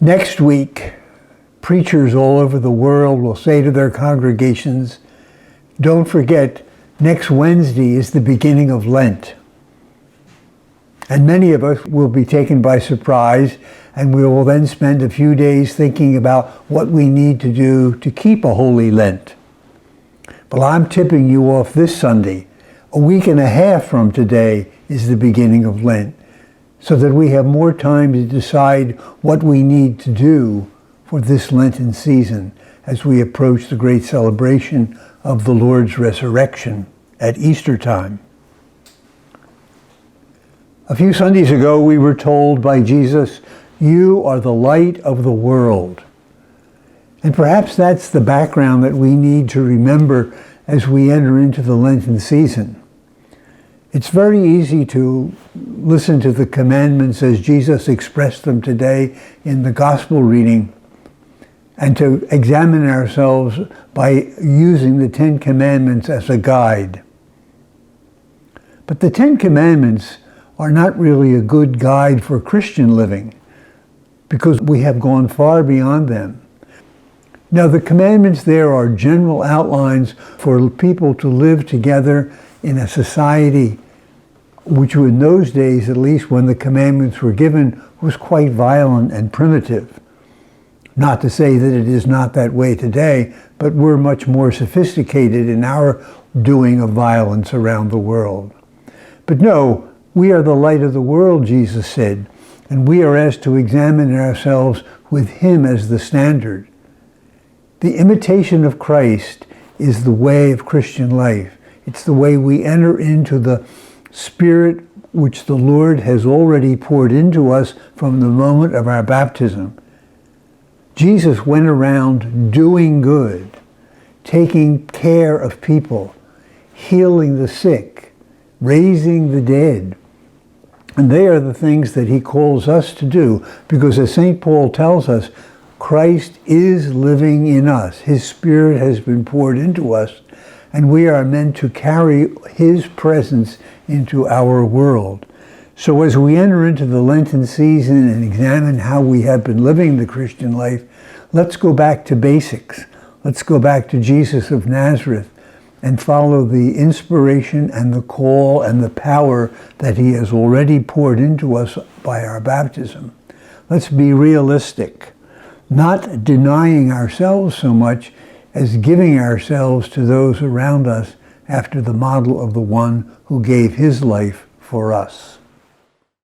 Next week, preachers all over the world will say to their congregations, don't forget, next Wednesday is the beginning of Lent. And many of us will be taken by surprise, and we will then spend a few days thinking about what we need to do to keep a holy Lent. Well, I'm tipping you off this Sunday. A week and a half from today is the beginning of Lent, so that we have more time to decide what we need to do for this Lenten season as we approach the great celebration of the Lord's resurrection at Easter time. A few Sundays ago, we were told by Jesus, "You are the light of the world." And perhaps that's the background that we need to remember as we enter into the Lenten season. It's very easy to listen to the commandments as Jesus expressed them today in the gospel reading, and to examine ourselves by using the Ten Commandments as a guide. But the Ten Commandments are not really a good guide for Christian living, because we have gone far beyond them. Now, the commandments there are general outlines for people to live together in a society which in those days, at least when the commandments were given, was quite violent and primitive. Not to say that it is not that way today, but we're much more sophisticated in our doing of violence around the world. But no, we are the light of the world, Jesus said, and we are asked to examine ourselves with Him as the standard. The imitation of Christ is the way of Christian life. It's the way we enter into the Spirit which the Lord has already poured into us from the moment of our baptism. Jesus went around doing good, taking care of people, healing the sick, raising the dead. And they are the things that He calls us to do, because as St. Paul tells us, Christ is living in us. His Spirit has been poured into us, and we are meant to carry His presence into our world. So as we enter into the Lenten season and examine how we have been living the Christian life, let's go back to basics. Let's go back to Jesus of Nazareth and follow the inspiration and the call and the power that He has already poured into us by our baptism. Let's be realistic, not denying ourselves so much as giving ourselves to those around us after the model of the one who gave His life for us.